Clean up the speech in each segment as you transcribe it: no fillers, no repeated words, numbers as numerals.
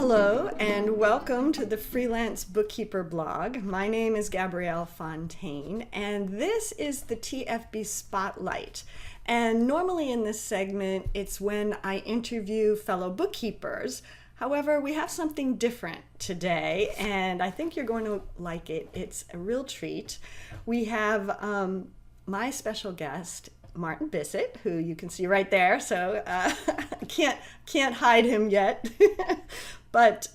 Hello and welcome to the Freelance Bookkeeper blog. My name is Gabrielle Fontaine and this is the TFB Spotlight. And normally in this segment, it's when I interview fellow bookkeepers. However, we have something different today and I think you're going to like it. It's a real treat. We have my special guest, Martin Bissett, who you can see right there, so can't hide him yet. But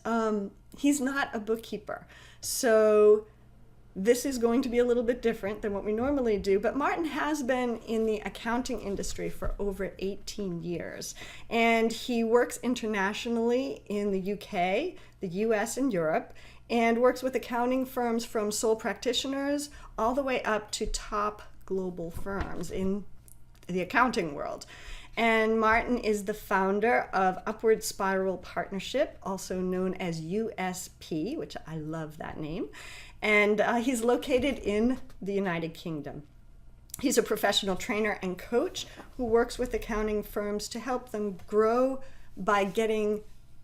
he's not a bookkeeper, so this is going to be a little bit different than what we normally do. But Martin has been in the accounting industry for over 18 years, and he works internationally in the UK, the US, and Europe, and works with accounting firms from sole practitioners all the way up to top global firms in the accounting world. And Martin is the founder of Upward Spiral Partnership, also known as USP, which I love that name. And he's located in the United Kingdom. He's a professional trainer and coach who works with accounting firms to help them grow by getting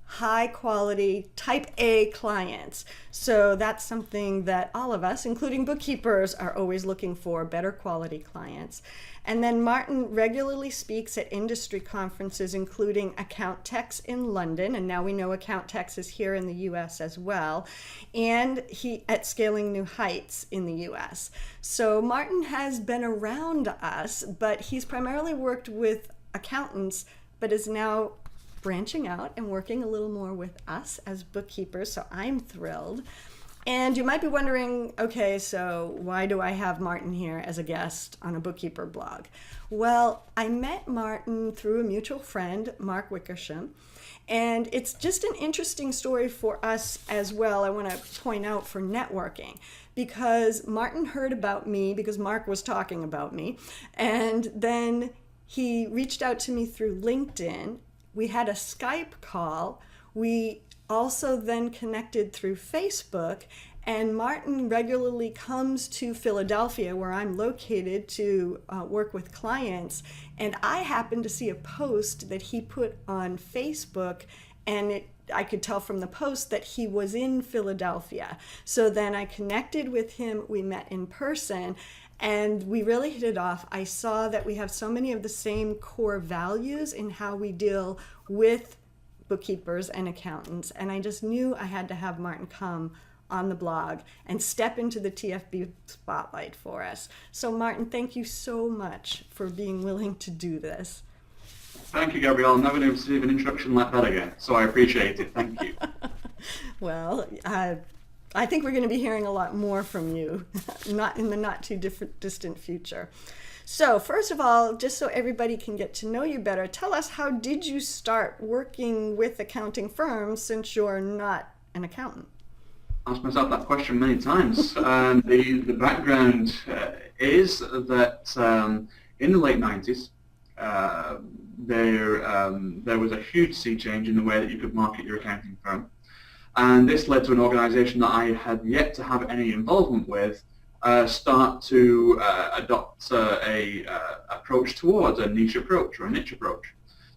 high quality type A clients. So that's something that all of us, including bookkeepers, are always looking for, better quality clients. And then Martin regularly speaks at industry conferences, including Account Techs in London, and now we know Account Techs is here in the US as well, and he at Scaling New Heights in the US. So Martin has been around us, but he's primarily worked with accountants, but is now branching out and working a little more with us as bookkeepers, so I'm thrilled. And you might be wondering, okay, so why do I have Martin here as a guest on a bookkeeper blog? Well, I met Martin through a mutual friend, Mark Wickersham, and it's just an interesting story for us as well. I want to point out for networking, because Martin heard about me because Mark was talking about me, and then he reached out to me through LinkedIn. We had a Skype call. We also then connected through Facebook, and Martin regularly comes to Philadelphia, where I'm located, to work with clients. And I happened to see a post that he put on Facebook, and I could tell from the post that he was in Philadelphia. So then I connected with him, we met in person, and we really hit it off. I saw that we have so many of the same core values in how we deal with bookkeepers and accountants, and I just knew I had to have Martin come on the blog and step into the TFB spotlight for us. So Martin, thank you so much for being willing to do this. Thank you, Gabrielle. I'm never going to receive an introduction like that again, so I appreciate it. Thank you. Well, I think we're going to be hearing a lot more from you, not in the not too distant future. So first of all, just so everybody can get to know you better, tell us, how did you start working with accounting firms since you're not an accountant? I asked myself that question many times. The background is that in the late 90s, there was a huge sea change in the way that you could market your accounting firm. And this led to an organization that I had yet to have any involvement with start to adopt a approach towards a niche approach or a niche approach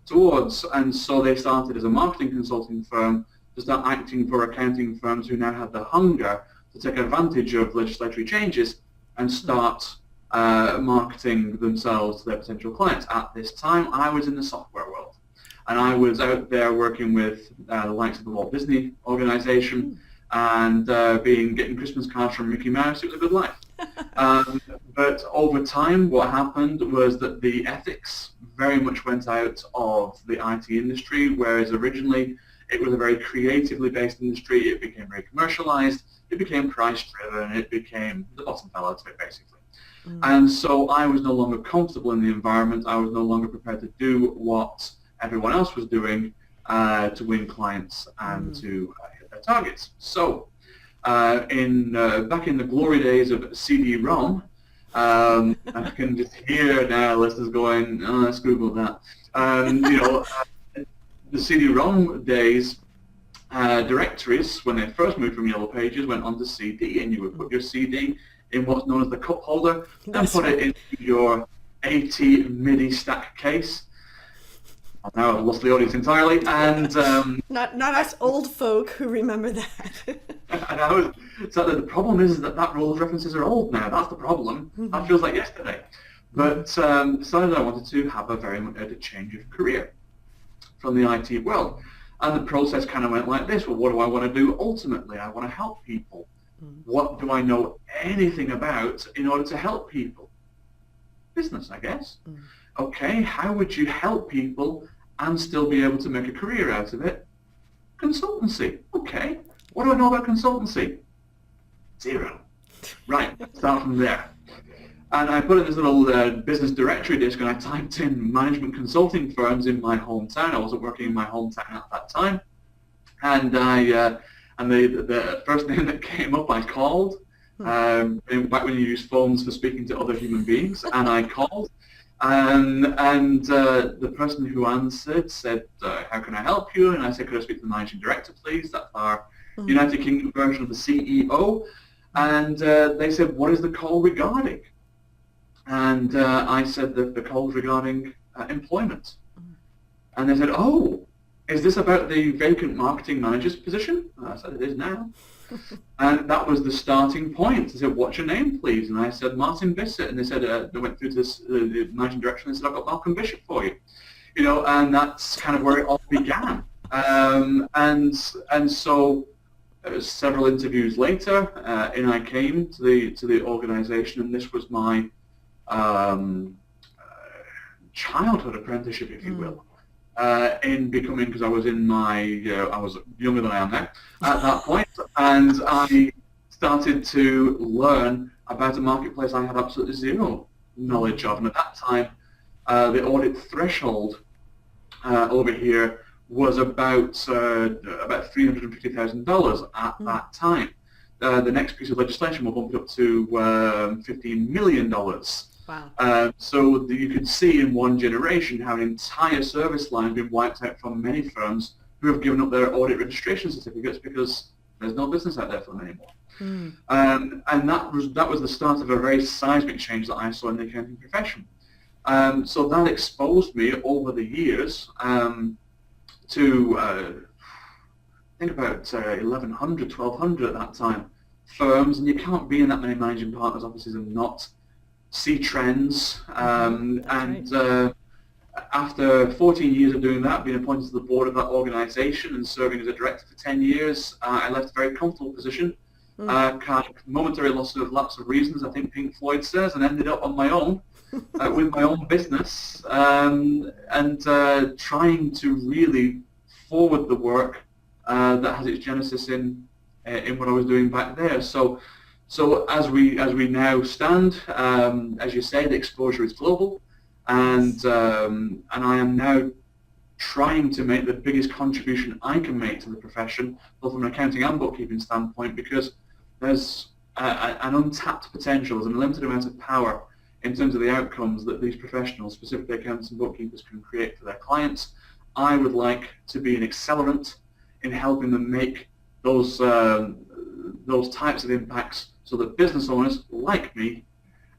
towards. And so they started as a marketing consulting firm to start acting for accounting firms who now had the hunger to take advantage of legislatory changes and start marketing themselves to their potential clients. At this time, I was in the software world. And I was out there working with the likes of the Walt Disney organization and getting Christmas cards from Mickey Mouse. It was a good life. But over time, what happened was that the ethics very much went out of the IT industry, whereas originally it was a very creatively based industry. It became very commercialized. It became price-driven. It became the bottom fell out of it, basically. And so I was no longer comfortable in the environment. I was no longer prepared to do what everyone else was doing to win clients and to hit their targets. So back in the glory days of CD-ROM, I can just hear now listeners going, oh, let's Google that. The CD-ROM days, directories, when they first moved from Yellow Pages, went onto CD, and you would put your CD in what's known as the cup holder and put it into your AT MIDI stack case. Now I've lost the audience entirely, and Not us old folk who remember that. and I was, so the problem is that rules references are old now. That's the problem. That feels like yesterday. But decided I wanted to have a change of career from the IT world. And the process kind of went like this. Well, what do I want to do ultimately? I want to help people. What do I know anything about in order to help people? Business, I guess. Okay, how would you help people and still be able to make a career out of it? Consultancy. Okay. What do I know about consultancy? Zero. Right, start from there. And I put in this little business directory disk and I typed in management consulting firms in my hometown. I wasn't working in my hometown at that time. And the first name that came up I called, back when you used phones for speaking to other human beings, and I called. And the person who answered said, how can I help you? And I said, could I speak to the managing director, please? That's our United Kingdom version of the CEO. And they said, what is the call regarding? And I said that the call was regarding employment. And they said, oh, is this about the vacant marketing manager's position? And I said, it is now. And that was the starting point. They said, what's your name, please? And I said, Martin Bissett. And they said, they went through to this, the managing director and said, I've got Malcolm Bishop for you. You know, and that's kind of where it all began. And so several interviews later, in I came to the organization, and this was my childhood apprenticeship, if you will. In becoming, because I was I was younger than I am now at that point, and I started to learn about a marketplace I had absolutely zero knowledge of. And at that time, the audit threshold over here was about $350,000 at that time. The next piece of legislation will bump it up to $15 million. Wow. So you could see in one generation how an entire service line has been wiped out from many firms who have given up their audit registration certificates because there's no business out there for them anymore. And that was the start of a very seismic change that I saw in the accounting profession. So that exposed me over the years to I think about 1,100, 1,200 at that time firms, and you can't be in that many managing partners' offices and not see trends. After 14 years of doing that, being appointed to the board of that organization and serving as a director for 10 years, I left a very comfortable position, kind of momentary lapse of reasons, I think Pink Floyd says, and ended up on my own with my own business, and trying to really forward the work that has its genesis in what I was doing back there. So as we now stand, as you say, the exposure is global, and I am now trying to make the biggest contribution I can make to the profession, both from an accounting and bookkeeping standpoint, because there's an untapped potential, there's an unlimited amount of power in terms of the outcomes that these professionals, specifically accountants and bookkeepers, can create for their clients. I would like to be an accelerant in helping them make those types of impacts so that business owners like me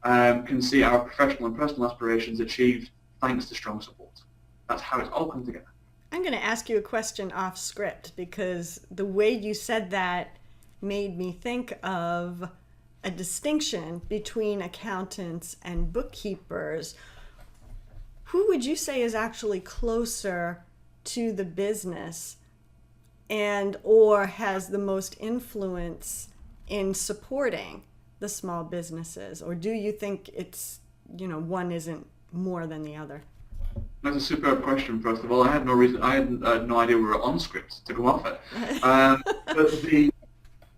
can see our professional and personal aspirations achieved thanks to strong support. That's how it's all come together. I'm going to ask you a question off script because the way you said that made me think of a distinction between accountants and bookkeepers. Who would you say is actually closer to the business and or has the most influence in supporting the small businesses? Or do you think it's, one isn't more than the other? That's a superb question, first of all. I had no idea we were on script to go off it.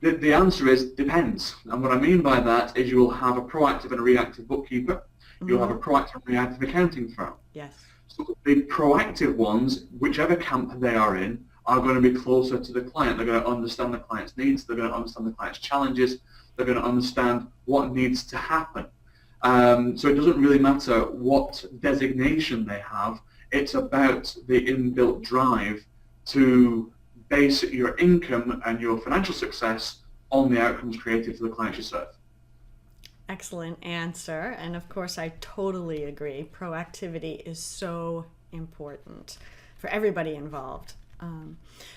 But the answer is depends. And what I mean by that is you will have a proactive and a reactive bookkeeper. You'll have a proactive and reactive accounting firm. Yes. So the proactive ones, whichever camp they are in, are going to be closer to the client. They're going to understand the client's needs. They're going to understand the client's challenges. They're going to understand what needs to happen. So it doesn't really matter what designation they have. It's about the inbuilt drive to base your income and your financial success on the outcomes created for the clients you serve. Excellent answer. And of course, I totally agree. Proactivity is so important for everybody involved.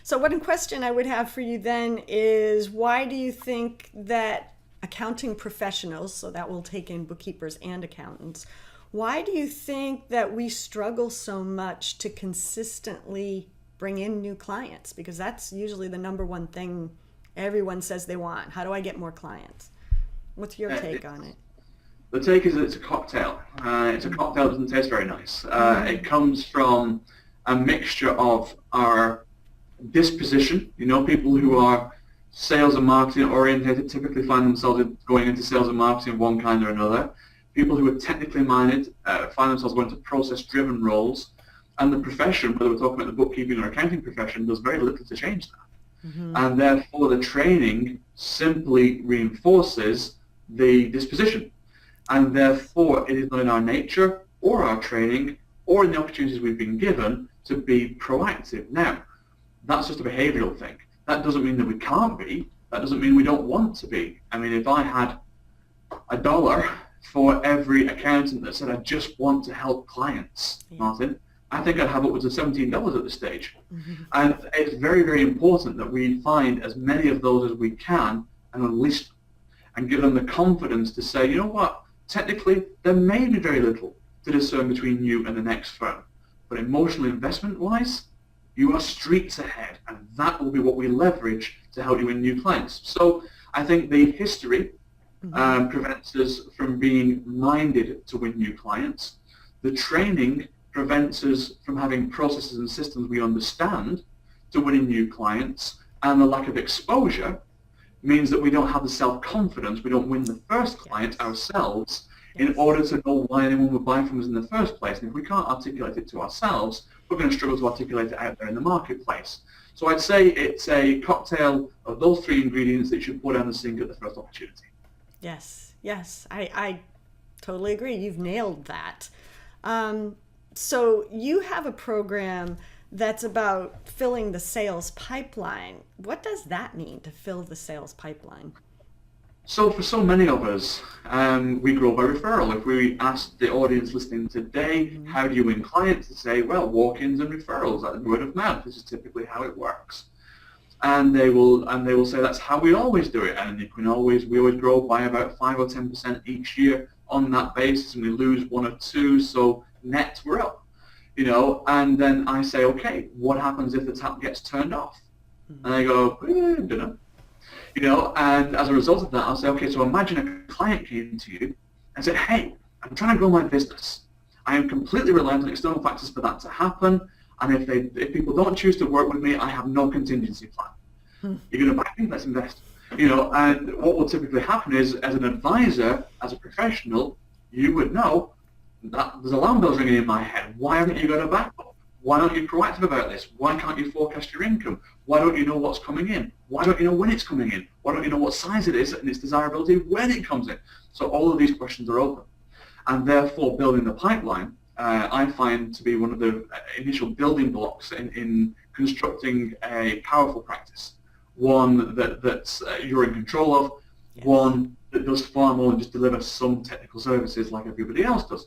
So one question I would have for you then is, why do you think that accounting professionals, so that will take in bookkeepers and accountants, why do you think that we struggle so much to consistently bring in new clients? Because that's usually the number one thing everyone says they want. How do I get more clients? What's your take on it? The take is that it's a cocktail. It's a cocktail that doesn't taste very nice. It comes from a mixture of our disposition. People who are sales and marketing oriented typically find themselves going into sales and marketing of one kind or another. People who are technically minded find themselves going to process-driven roles. And the profession, whether we're talking about the bookkeeping or accounting profession, does very little to change that. Mm-hmm. And therefore the training simply reinforces the disposition. And therefore it is not in our nature or our training or in the opportunities we've been given to be proactive. Now, that's just a behavioral thing. That doesn't mean that we can't be. That doesn't mean we don't want to be. I mean, if I had $1 for every accountant that said, I just want to help clients, Martin, I think I'd have upwards of $17 at this stage. Mm-hmm. And it's very, very important that we find as many of those as we can and unleash them and give them the confidence to say, you know what, technically there may be very little to discern between you and the next firm. But emotional investment-wise, you are streets ahead, and that will be what we leverage to help you win new clients. So I think the history prevents us from being minded to win new clients. The training prevents us from having processes and systems we understand to winning new clients, and the lack of exposure means that we don't have the self-confidence, we don't win the first client ourselves in order to know why anyone would buy from us in the first place. And if we can't articulate it to ourselves, we're going to struggle to articulate it out there in the marketplace. So I'd say it's a cocktail of those three ingredients that you should pour down the sink at the first opportunity. Yes, I totally agree. You've nailed that. So you have a program that's about filling the sales pipeline. What does that mean, to fill the sales pipeline? So for so many of us, we grow by referral. If we ask the audience listening today, how do you win clients? They say, well, walk-ins and referrals, word of mouth. This is typically how it works. And they will say that's how we always do it. And we always grow by about 5 or 10% each year on that basis, and we lose 1 or 2, so net we're up. And then I say, okay, what happens if the tap gets turned off? And they go, don't know. And as a result of that, I'll say, okay, so imagine a client came to you and said, hey, I'm trying to grow my business. I am completely reliant on external factors for that to happen. And if people don't choose to work with me, I have no contingency plan. You're going to buy me? Let's invest. And what will typically happen is, as an advisor, as a professional, you would know that there's alarm bells ringing in my head. Why haven't you got a backup? Why aren't you proactive about this? Why can't you forecast your income? Why don't you know what's coming in? Why don't you know when it's coming in? Why don't you know what size it is and its desirability when it comes in? So all of these questions are open. And therefore, building the pipeline, I find to be one of the initial building blocks in constructing a powerful practice. One that you're in control of, one that does far more than just deliver some technical services like everybody else does.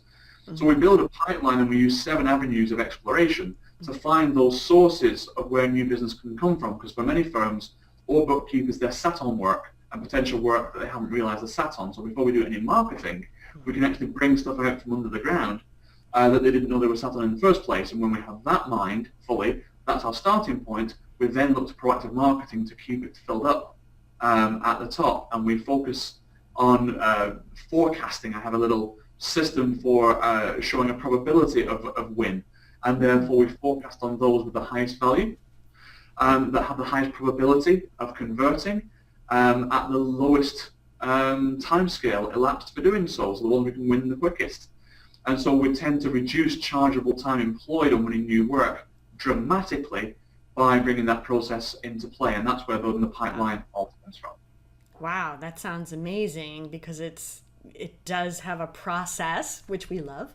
So we build a pipeline and we use 7 avenues of exploration to find those sources of where new business can come from. Because for many firms or bookkeepers, they're sat on work and potential work that they haven't realized they're sat on. So before we do any marketing, we can actually bring stuff out from under the ground that they didn't know they were sat on in the first place. And when we have that mind fully, that's our starting point. We then look to proactive marketing to keep it filled up at the top. And we focus on forecasting. I have a little system for showing a probability of win, and therefore we forecast on those with the highest value that have the highest probability of converting at the lowest time scale elapsed for doing so the ones we can win the quickest. And so we tend to reduce chargeable time employed on winning new work dramatically by bringing that process into play, and that's where building the pipeline all comes from. Wow, that sounds amazing, because it does have a process, which we love,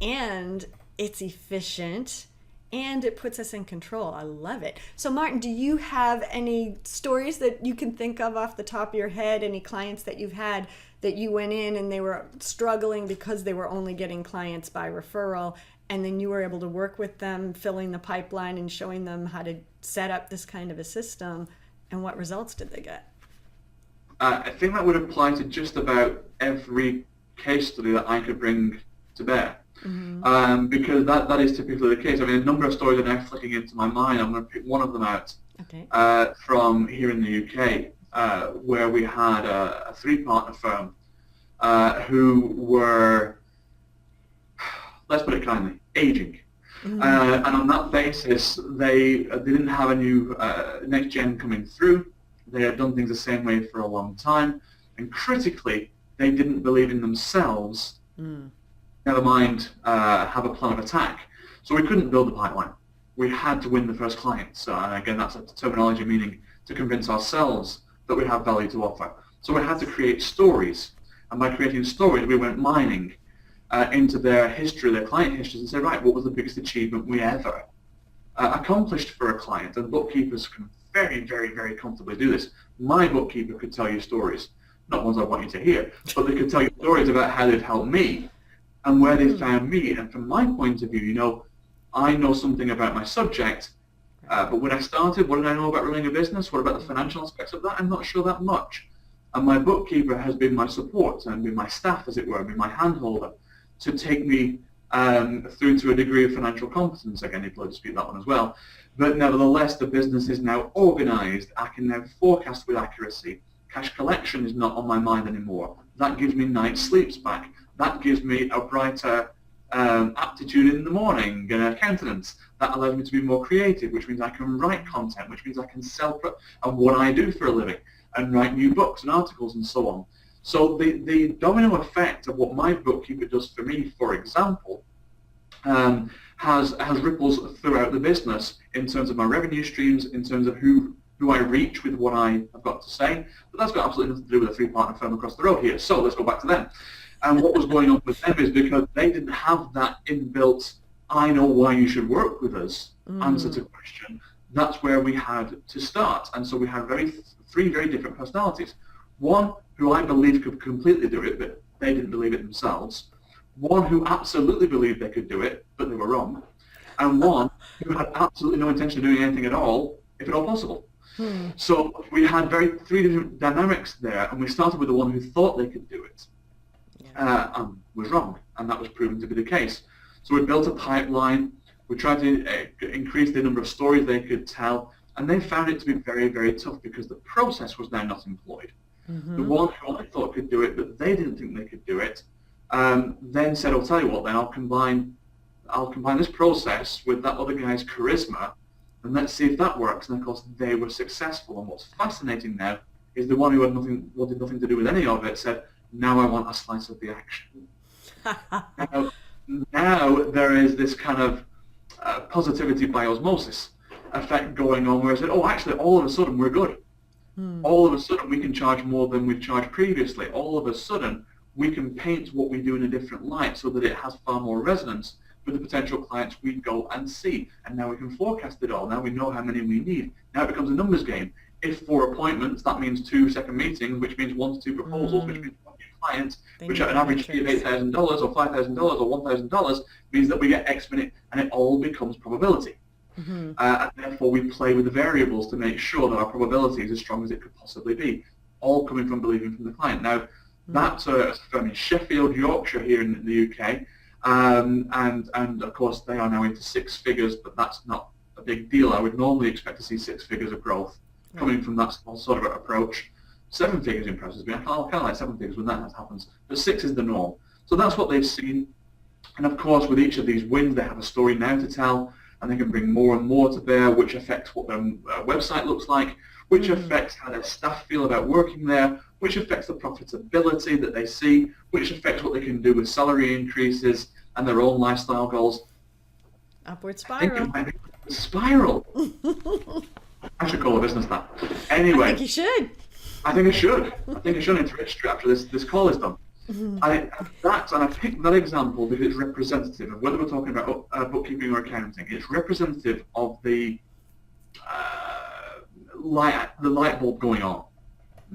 and it's efficient, and it puts us in control. I love it. So Martin, do you have any stories that you can think of off the top of your head? Any clients that you've had that you went in and they were struggling because they were only getting clients by referral, and then you were able to work with them, filling the pipeline and showing them how to set up this kind of a system, and what results did they get? I think that would apply to just about every case study that I could bring to bear. Because that is typically the case. I mean, a number of stories are now flicking into my mind. I'm going to pick one of them out from here in the UK, where we had a three-partner firm who were, let's put it kindly, aging. And on that basis, they didn't have a new next gen coming through. They had done things the same way for a long time. And critically, they didn't believe in themselves. Never mind have a plan of attack. So we couldn't build the pipeline. We had to win the first clients. And again, that's a terminology meaning to convince ourselves that we have value to offer. So we had to create stories. And by creating stories, we went mining into their history, their client histories, and said, right, what was the biggest achievement we ever accomplished for a client? And bookkeepers can very, very, very comfortably do this. My bookkeeper could tell you stories, not ones I want you to hear, but they could tell you stories about how they've helped me and where they found me. And from my point of view, I know something about my subject, but when I started, what did I know about running a business? What about the financial aspects of that? I'm not sure that much. And my bookkeeper has been my support and been my staff, as it were, been my handholder to take me through to a degree of financial competence. Again, you'd love to speak that one as well. But nevertheless, the business is now organized. I can now forecast with accuracy. Cash collection is not on my mind anymore. That gives me night sleeps back. That gives me a brighter aptitude in the morning and a countenance. That allows me to be more creative, which means I can write content, which means I can sell and what I do for a living and write new books and articles and so on. So the domino effect of what my bookkeeper does for me, for example, has ripples throughout the business in terms of my revenue streams, in terms of who I reach with what I have got to say. But that's got absolutely nothing to do with a three-partner firm across the road here. So let's go back to them. And what was going on with them is because they didn't have that inbuilt, I know why you should work with us, answer to question. That's where we had to start. And so we had three very different personalities. One who I believed could completely do it, but they didn't believe it themselves. One who absolutely believed they could do it, but they were wrong. And one who had absolutely no intention of doing anything at all, if at all possible. So we had three different dynamics there, and we started with the one who thought they could do it, and was wrong, and that was proven to be the case. So we built a pipeline, we tried to increase the number of stories they could tell, and they found it to be very, very tough because the process was now not employed. The one who I thought could do it, but they didn't think they could do it, then said, I'll tell you what then, I'll combine this process with that other guy's charisma, and let's see if that works. And of course, they were successful. And what's fascinating now is the one who wanted nothing to do with any of it said, now I want a slice of the action. now there is this kind of positivity by osmosis effect going on where I said, oh, actually, all of a sudden, we're good. All of a sudden, we can charge more than we've charged previously. All of a sudden, we can paint what we do in a different light so that it has far more resonance with the potential clients we go and see. And now we can forecast it all. Now we know how many we need. Now it becomes a numbers game. If 4 appointments, that means 2 second meetings, which means 1 to 2 proposals, which means 1 new client, which at an average fee of $8,000 or $5,000 or $1,000 means that we get X minute, and it all becomes probability. And therefore we play with the variables to make sure that our probability is as strong as it could possibly be, all coming from believing from the client. Now, that's a firm in Sheffield, Yorkshire here in the UK, and of course they are now into 6 figures, but that's not a big deal. I would normally expect to see 6 figures of growth coming from that sort of approach. 7 figures impresses me. I kind of like 7 figures when that happens, but 6 is the norm. So that's what they've seen, and of course with each of these wins they have a story now to tell, and they can bring more and more to bear, which affects what their website looks like, which affects how their staff feel about working there, which affects the profitability that they see, which affects what they can do with salary increases and their own lifestyle goals. Upward spiral. Spiral. I should call a business that. Anyway. I think you should. I think I should. I think I should after this call is done. I picked that example because it's representative of whether we're talking about bookkeeping or accounting. It's representative of the light bulb going on.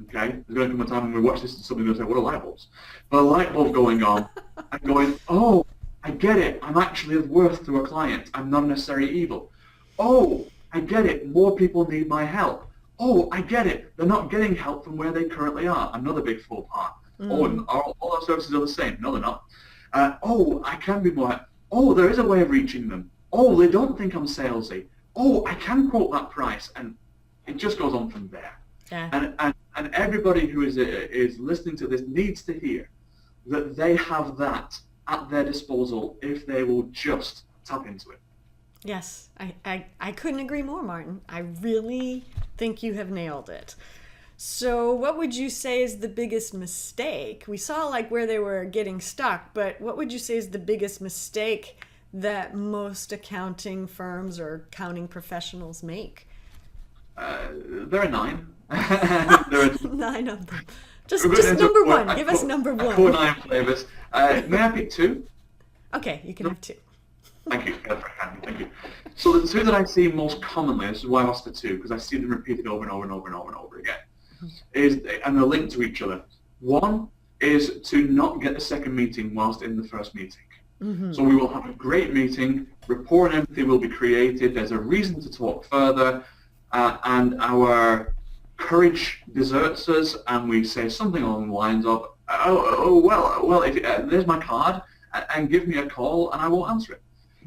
Okay, there's going to come a time when we watch this and somebody's going to say, "What are light bulbs?" But a light bulb going on and going, "Oh, I get it. I'm actually of worth to a client. I'm not necessarily evil. Oh, I get it. More people need my help. Oh, I get it. They're not getting help from where they currently are." Another big faux pas. Oh, and all our services are the same. No, they're not. Oh, I can be more. Oh, there is a way of reaching them. Oh, they don't think I'm salesy. Oh, I can quote that price, and it just goes on from there. Yeah. And everybody who is listening to this needs to hear that they have that at their disposal if they will just tap into it. Yes, I couldn't agree more, Martin. I really think you have nailed it. So what would you say is the biggest mistake? We saw like where they were getting stuck, but what would you say is the biggest mistake that most accounting firms or accounting professionals make? There are 9. There are 9 of them. Just number one. Give us number one. 4 9 flavors. May I pick 2? Okay, you can have 2. Thank you. Thank you. So the 2 that I see most commonly, this is why I asked for 2, because I see them repeated over and over and over and over and over again, and they're linked to each other. One is to not get the second meeting whilst in the first meeting. Mm-hmm. So we will have a great meeting, rapport and empathy will be created, there's a reason to talk further, and our courage deserts us, and we say something along the lines of, well, if there's my card, and give me a call, and I will answer it.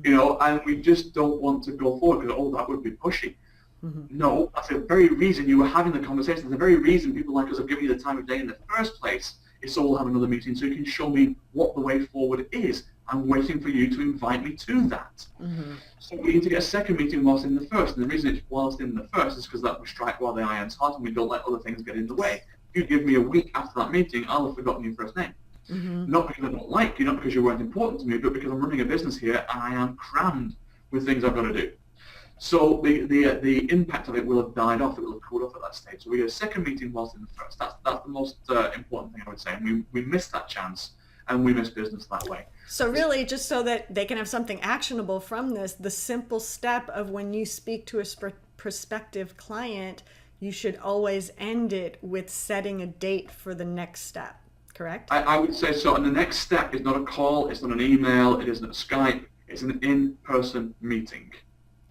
And we just don't want to go forward because, that would be pushy. Mm-hmm. No, that's the very reason you were having the conversation. That's the very reason people like us are giving you the time of day in the first place, is so we'll have another meeting so you can show me what the way forward is. I'm waiting for you to invite me to that. Mm-hmm. So we need to get a second meeting whilst in the first. And the reason it's whilst in the first is because that we strike while the iron's hot and we don't let other things get in the way. If you give me a week after that meeting, I'll have forgotten your first name. Mm-hmm. Not because I don't like you, not because you weren't important to me, but because I'm running a business here and I am crammed with things I've got to do. So the impact of it will have died off, it will have cooled off at that stage. So we get a second meeting whilst in the first. That's the most important thing I would say. And we miss that chance and we miss business that way. So really, just so that they can have something actionable from this, the simple step of when you speak to a prospective client, you should always end it with setting a date for the next step. Correct? I would say so. And the next step is not a call, it's not an email, it isn't a Skype, it's an in-person meeting.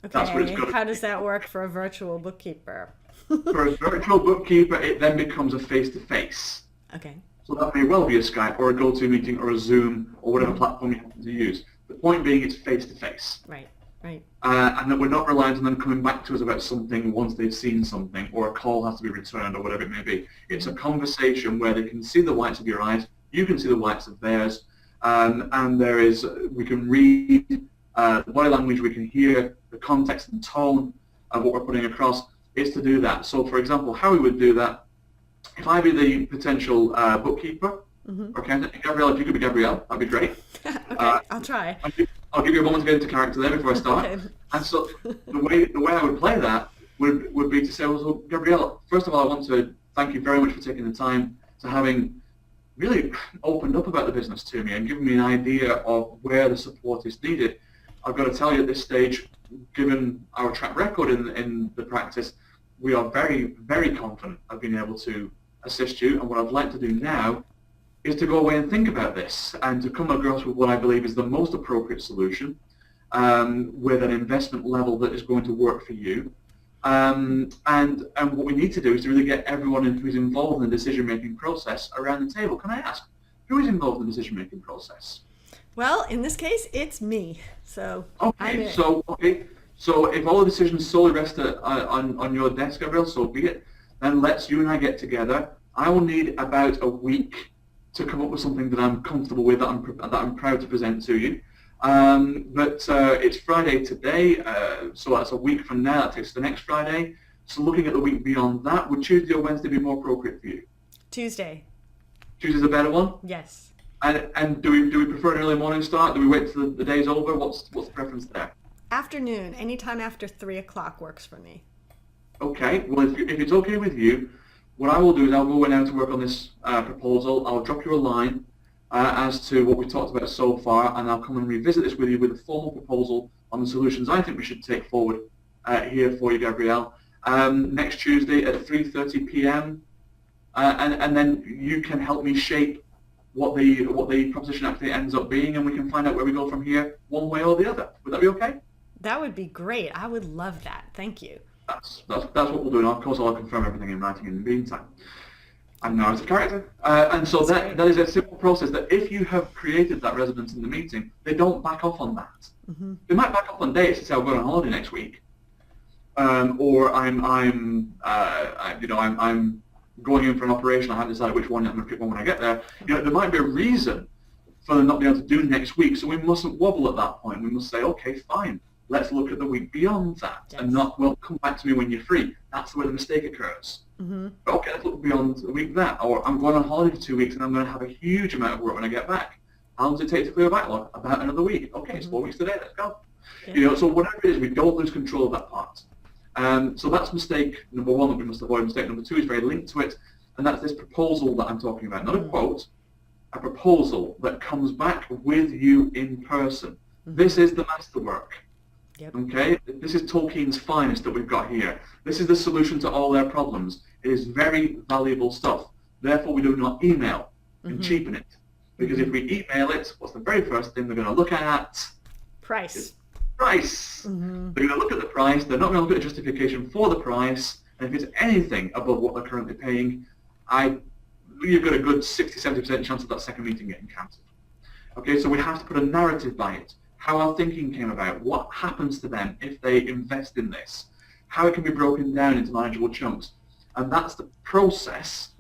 Okay, that's what it's got to How does that work for a virtual bookkeeper? For a virtual bookkeeper, it then becomes a face-to-face. Okay. So that may well be a Skype or a GoToMeeting or a Zoom or whatever platform you happen to use. The point being it's face-to-face. Right. And that we're not reliant on them coming back to us about something once they've seen something, or a call has to be returned, or whatever it may be. It's a conversation where they can see the whites of your eyes, you can see the whites of theirs, and we can read the body language, we can hear the context and tone of what we're putting across. Is to do that. So, for example, how we would do that, if I be the potential bookkeeper, okay, Gabrielle, if you could be Gabrielle, that'd be great. Okay, I'll try. I'll give you a moment to get into character there before I start. Okay. And so the way I would play that would be to say, well, so Gabrielle, first of all, I want to thank you very much for taking the time to having really opened up about the business to me and given me an idea of where the support is needed. I've got to tell you at this stage, given our track record in the practice, we are very, very confident of being able to assist you. And what I'd like to do now is to go away and think about this and to come across with what I believe is the most appropriate solution with an investment level that is going to work for you. And what we need to do is to really get everyone who's involved in the decision-making process around the table. Can I ask, who is involved in the decision-making process? Well, in this case, it's me. So So if all the decisions solely rest on your desk, Gabrielle, so be it. Then let's you and I get together. I will need about a week to come up with something that I'm comfortable with, that I'm proud to present to you. But it's Friday today, so that's a week from now. That takes us to the next Friday. So looking at the week beyond that, would Tuesday or Wednesday be more appropriate for you? Tuesday. Tuesday's a better one? Yes. And do we prefer an early morning start? Do we wait till the day's over? What's the preference there? Afternoon. Anytime after 3 o'clock works for me. Okay. Well, if it's okay with you, what I will do is I'll go in now to work on this proposal. I'll drop you a line. as to what we talked about so far, and I'll come and revisit this with you with a formal proposal on the solutions I think we should take forward here for you, Gabrielle, next Tuesday at 3:30 p.m. And then you can help me shape what the proposition actually ends up being, and we can find out where we go from here, one way or the other. Would that be okay? That would be great. I would love that. Thank you. That's what we'll do. And of course, I'll confirm everything in writing in the meantime. I'm now out of character. And so that is a simple process that if you have created that resonance in the meeting, they don't back off on that. Mm-hmm. They might back off on dates to say, I'm going on holiday next week. Or I'm going in for an operation. I haven't decided which one. I'm going to pick one when I get there. There might be a reason for them not being able to do next week. So we mustn't wobble at that point. We must say, okay, fine. Let's look at the week beyond that, yes. And not, well, come back to me when you're free. That's where the mistake occurs. Mm-hmm. Okay, let's look beyond the week that. Or I'm going on holiday for 2 weeks and I'm going to have a huge amount of work when I get back. How long does it take to clear a backlog? About another week. Okay, It's 4 weeks today. Let's go. Yeah. So whatever it is, we don't lose control of that part. So that's mistake number one that we must avoid. Mistake number two is very linked to it, and that's this proposal that I'm talking about. Not a quote, a proposal that comes back with you in person. Mm-hmm. This is the masterwork. Yep. Okay, this is Tolkien's finest that we've got here. This is the solution to all their problems. It is very valuable stuff. Therefore, we do not email and cheapen it. Because if we email it, what's the very first thing they're going to look at? Price. Price. Mm-hmm. They're going to look at the price. They're not going to look at the justification for the price. And if it's anything above what they're currently paying, you've got a good 60-70% chance of that second meeting getting cancelled. Okay, so we have to put a narrative by it. How our thinking came about, what happens to them if they invest in this, how it can be broken down into manageable chunks. And that's the process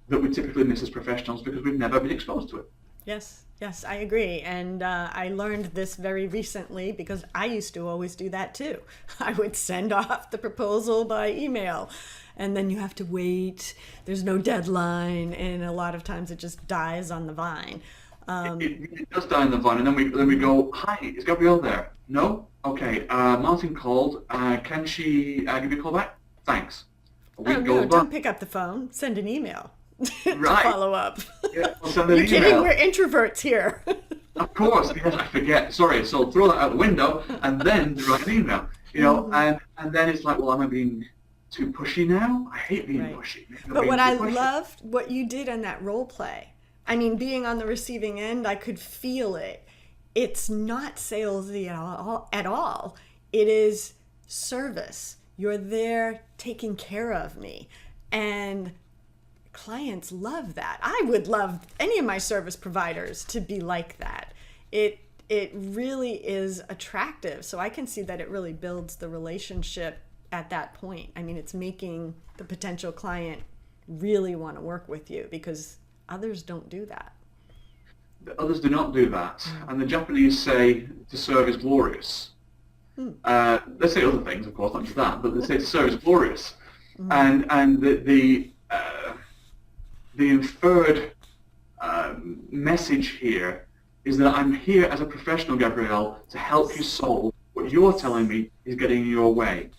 that we typically miss as professionals because we've never been exposed to it. Yes, I agree. And I learned this very recently because I used to always do that too. I would send off the proposal by email and then you have to wait. There's no deadline, and a lot of times it just dies on the vine. It does die in the vine, and then we go, hi, is Gabrielle there? No? Okay, Martin called. Can she give you a call back? Thanks. Don't pick up the phone. Send an email to follow up. Yeah, we'll send an You're email. kidding? We're introverts here. Of course, because I forget. Sorry, so throw that out the window and then write an email. And then it's like, well, am I being too pushy now? I hate being pushy. But what I loved, what you did in that role play, I mean, being on the receiving end, I could feel it. It's not salesy at all. It is service. You're there taking care of me. And clients love that. I would love any of my service providers to be like that. It really is attractive. So I can see that it really builds the relationship at that point. I mean, it's making the potential client really want to work with you because others don't do that. Others do not do that. And the Japanese say to serve is glorious. They say other things, of course, not just that, but they say to serve is glorious. And the inferred message here is that I'm here as a professional, Gabrielle, to help you solve what you're telling me is getting in your way.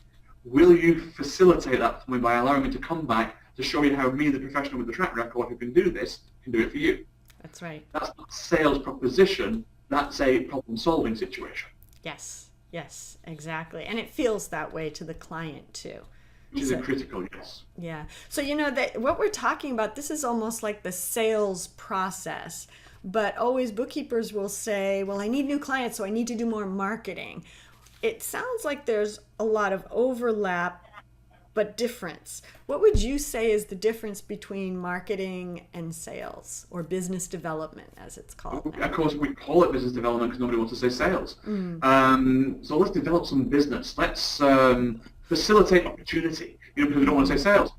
Will you facilitate that for me by allowing me to come back to show you how me, the professional with the track record who can do this, can do it for you? That's right. That's not a sales proposition. That's a problem-solving situation. Yes, exactly. And it feels that way to the client too. Which is a critical, yes. Yeah. So, that what we're talking about, this is almost like the sales process. But always bookkeepers will say, well, I need new clients, so I need to do more marketing. It sounds like there's a lot of overlap, but difference. What would you say is the difference between marketing and sales, or business development, as it's called now? Of course, we call it business development because nobody wants to say sales. So let's develop some business. Let's facilitate opportunity, because we don't want to say sales.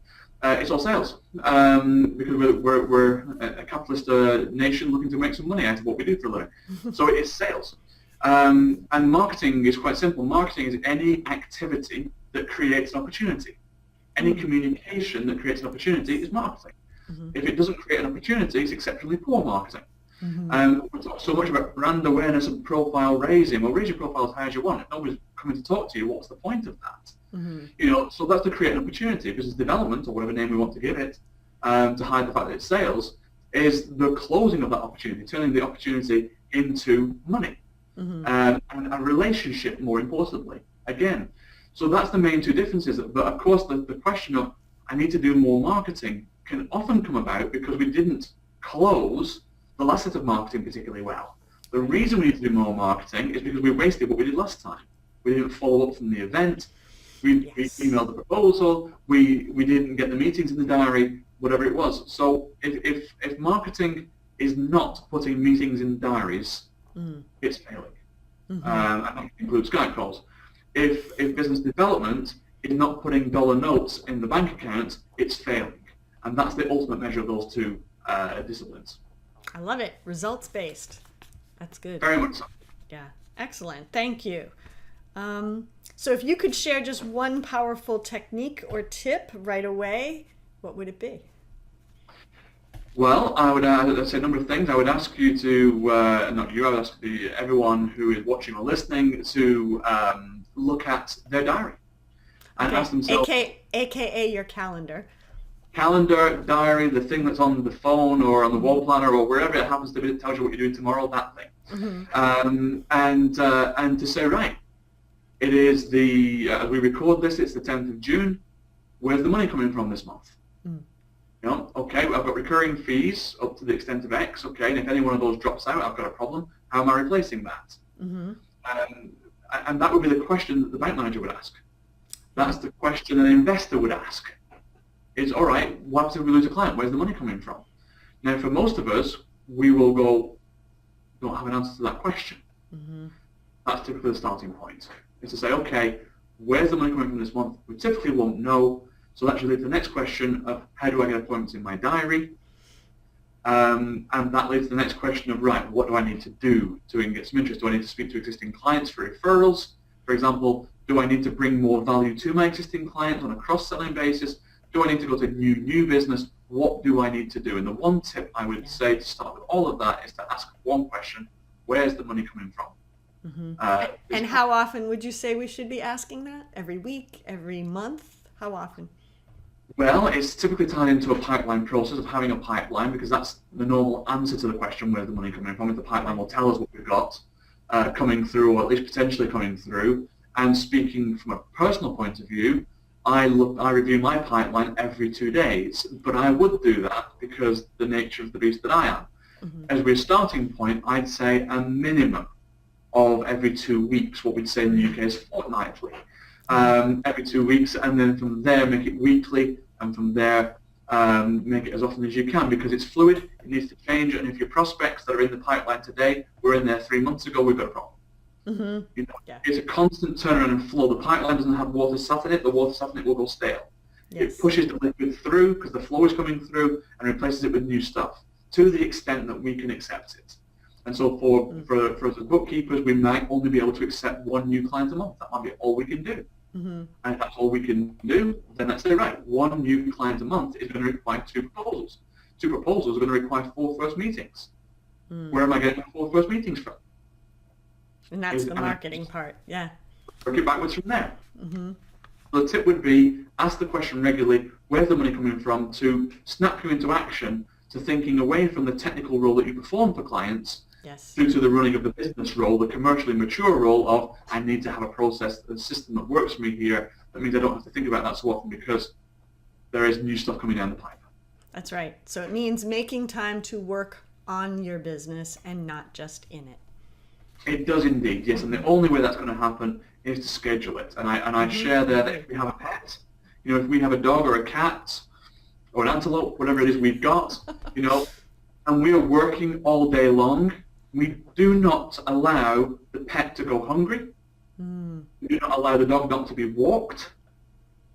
It's all sales because we're a capitalist nation looking to make some money out of what we do for a living. So it is sales. And marketing is quite simple. Marketing is any activity that creates an opportunity. Any communication that creates an opportunity is marketing. If it doesn't create an opportunity, it's exceptionally poor marketing. We talk so much about brand awareness and profile raising. Well, raise your profile as high as you want. If nobody's coming to talk to you, what's the point of that? So that's to create an opportunity. Business development, or whatever name we want to give it, to hide the fact that it's sales, is the closing of that opportunity, turning the opportunity into money, and a relationship, more importantly. Again, so that's the main two differences. But of course, the question of I need to do more marketing can often come about because we didn't close the last set of marketing particularly well. The reason we need to do more marketing is because we wasted what we did last time. We didn't follow up from the event. We emailed the proposal. We didn't get the meetings in the diary, whatever it was. So if marketing is not putting meetings in diaries, it's failing. And that includes Skype calls. If business development is not putting dollar notes in the bank account, it's failing. And that's the ultimate measure of those two disciplines. I love it. Results-based. That's good. Very much so. Yeah. Excellent. Thank you. So if you could share just one powerful technique or tip right away, what would it be? Well, I would say a number of things. I would ask you to, not you, I would ask everyone who is watching or listening to look at their diary and ask themselves. AKA your calendar. Calendar, diary, the thing that's on the phone or on the wall planner or wherever it happens to be that tells you what you're doing tomorrow, that thing. And to say, right, it is as we record this, it's the 10th of June. Where's the money coming from this month? You know, okay, I've got recurring fees up to the extent of X, okay, and if any one of those drops out, I've got a problem. How am I replacing that? And that would be the question that the bank manager would ask. That's the question an investor would ask. Is, all right, what happens if we lose a client? Where's the money coming from? Now, for most of us, we will go, don't have an answer to that question. That's typically the starting point. Is to say, okay, where's the money coming from this month? We typically won't know. So that should lead to the next question of how do I get appointments in my diary? And that leads to the next question of, right, what do I need to do to get some interest? Do I need to speak to existing clients for referrals? For example, do I need to bring more value to my existing clients on a cross-selling basis? Do I need to go to new business? What do I need to do? And the one tip I would say to start with all of that is to ask one question: where's the money coming from? And how often would you say we should be asking that? Every week? Every month? How often? Well, it's typically tied into a pipeline process of having a pipeline, because that's the normal answer to the question, where's the money coming from? The pipeline will tell us what we've got coming through, or at least potentially coming through. And speaking from a personal point of view, I review my pipeline every 2 days, but I would do that because the nature of the beast that I am. As we're starting point, I'd say a minimum of every 2 weeks. What we'd say in the UK is fortnightly. Every 2 weeks, and then from there make it weekly, and from there make it as often as you can, because it's fluid, it needs to change, and if your prospects that are in the pipeline today were in there 3 months ago, we've got a problem. You know, it's a constant turnaround and flow. The pipeline doesn't have water sat in it, the water sat in it will go stale. It pushes the liquid through because the flow is coming through and replaces it with new stuff to the extent that we can accept it. And so for us as bookkeepers, we might only be able to accept one new client a month. That might be all we can do. And if that's all we can do, then let's say, right, one new client a month is going to require 2 proposals. 2 proposals are going to require 4 first meetings. Where am I getting the 4 first meetings from? And that's the marketing part, yeah. Work it backwards from there. The tip would be, ask the question regularly, where's the money coming from, to snap you into action, to thinking away from the technical role that you perform for clients, through to the running of the business role, the commercially mature role of, I need to have a process, a system that works for me here. That means I don't have to think about that so often because there is new stuff coming down the pipe. That's right. So it means making time to work on your business and not just in it. It does indeed, yes. And the only way that's going to happen is to schedule it. And I share there that if we have a pet, you know, if we have a dog or a cat or an antelope, whatever it is we've got, you know, and we are working all day long, we do not allow the pet to go hungry. We do not allow the dog not to be walked.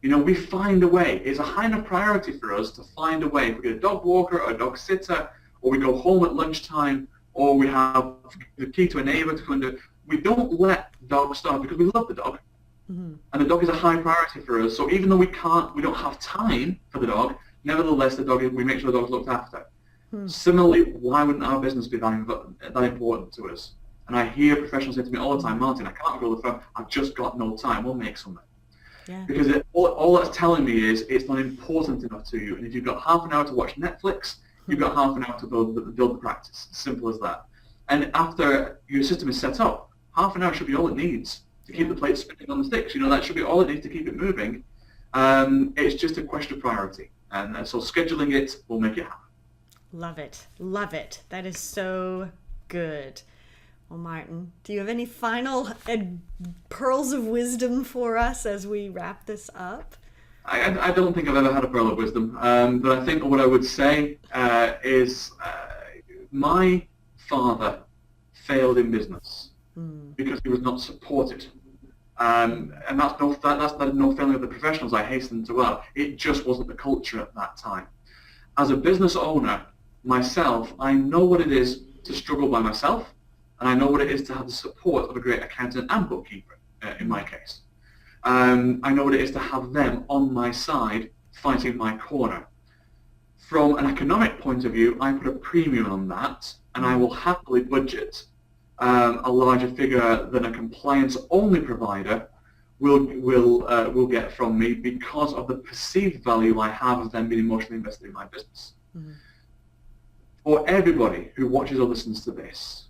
You know, we find a way. It's a high enough priority for us to find a way. If we get a dog walker or a dog sitter, or we go home at lunchtime, or we have the key to a neighbour to come and do it, we don't let dogs starve because we love the dog. And the dog is a high priority for us. So even though we don't have time for the dog, nevertheless, we make sure the dog's looked after. Similarly, why wouldn't our business be that important to us? And I hear professionals say to me all the time, Martin, I can't grow the firm, I've just got no time. We'll make something. Because all that's telling me is it's not important enough to you. And if you've got half an hour to watch Netflix, You've got half an hour to build the practice. Simple as that. And after your system is set up, half an hour should be all it needs to keep the plate spinning on the sticks. You know, that should be all it needs to keep it moving. It's just a question of priority. And so scheduling it will make it happen. Love it. Love it. That is so good. Well, Martin, do you have any final pearls of wisdom for us as we wrap this up? I don't think I've ever had a pearl of wisdom, but I think what I would say is my father failed in business because he was not supported. And that's no failing of the professionals, I hasten to add. It just wasn't the culture at that time. As a business owner, myself, I know what it is to struggle by myself, and I know what it is to have the support of a great accountant and bookkeeper, in my case. I know what it is to have them on my side, fighting my corner. From an economic point of view, I put a premium on that, and I will happily budget a larger figure than a compliance-only provider will get from me because of the perceived value I have of them being emotionally invested in my business. Mm-hmm. For everybody who watches or listens to this,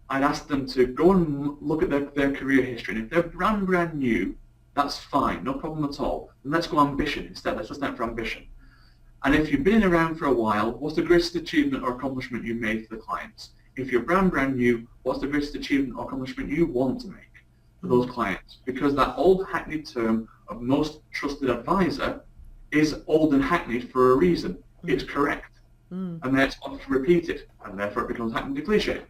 I'd ask them to go and look at their career history. And if they're brand new, that's fine, no problem at all. And let's go ambition instead. Let's just stand for ambition. And if you've been around for a while, what's the greatest achievement or accomplishment you made for the clients? If you're brand new, what's the greatest achievement or accomplishment you want to make for those clients? Because that old hackneyed term of most trusted advisor is old and hackneyed for a reason. It's correct. And then it's often repeated, and therefore it becomes hackneyed and cliche.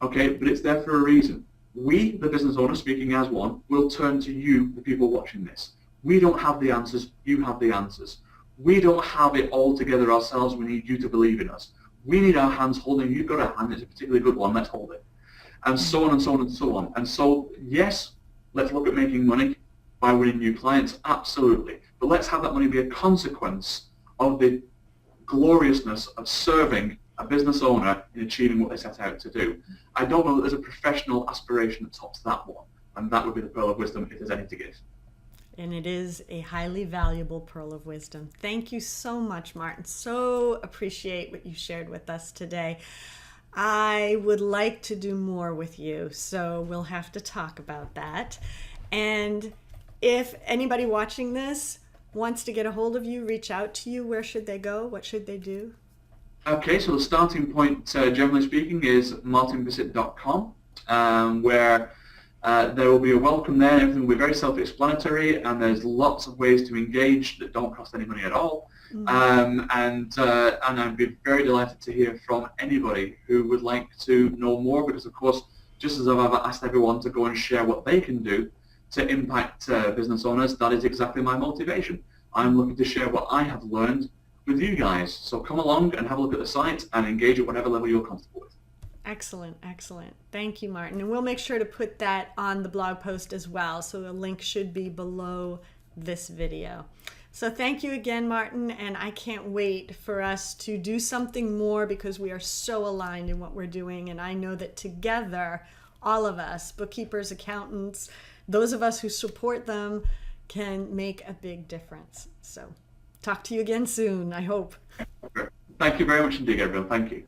Okay, but it's there for a reason. We, the business owner, speaking as one, will turn to you, the people watching this. We don't have the answers, you have the answers. We don't have it all together ourselves, we need you to believe in us. We need our hands holding, you've got a hand, it's a particularly good one, let's hold it. And so on and so on and so on. And so, yes, let's look at making money by winning new clients, absolutely. But let's have that money be a consequence of the gloriousness of serving a business owner in achieving what they set out to do. I don't know that there's a professional aspiration that tops that one, and that would be the pearl of wisdom if there's any to give. And it is a highly valuable pearl of wisdom. Thank you so much, Martin. So appreciate what you shared with us today. I would like to do more with you, so we'll have to talk about that. And if anybody watching this wants to get a hold of you, reach out to you, where should they go? What should they do? Okay, so the starting point, generally speaking, is martinbissett.com, where there will be a welcome there. Everything will be very self-explanatory, and there's lots of ways to engage that don't cost any money at all. And I'd be very delighted to hear from anybody who would like to know more, because of course, just as I've asked everyone to go and share what they can do to impact business owners, that is exactly my motivation. I'm looking to share what I have learned with you guys. So come along and have a look at the site and engage at whatever level you're comfortable with. Excellent, excellent. Thank you, Martin. And we'll make sure to put that on the blog post as well. So the link should be below this video. So thank you again, Martin. And I can't wait for us to do something more, because we are so aligned in what we're doing. And I know that together, all of us, bookkeepers, accountants, those of us who support them, can make a big difference. So talk to you again soon, I hope. Thank you very much indeed, everyone. Thank you.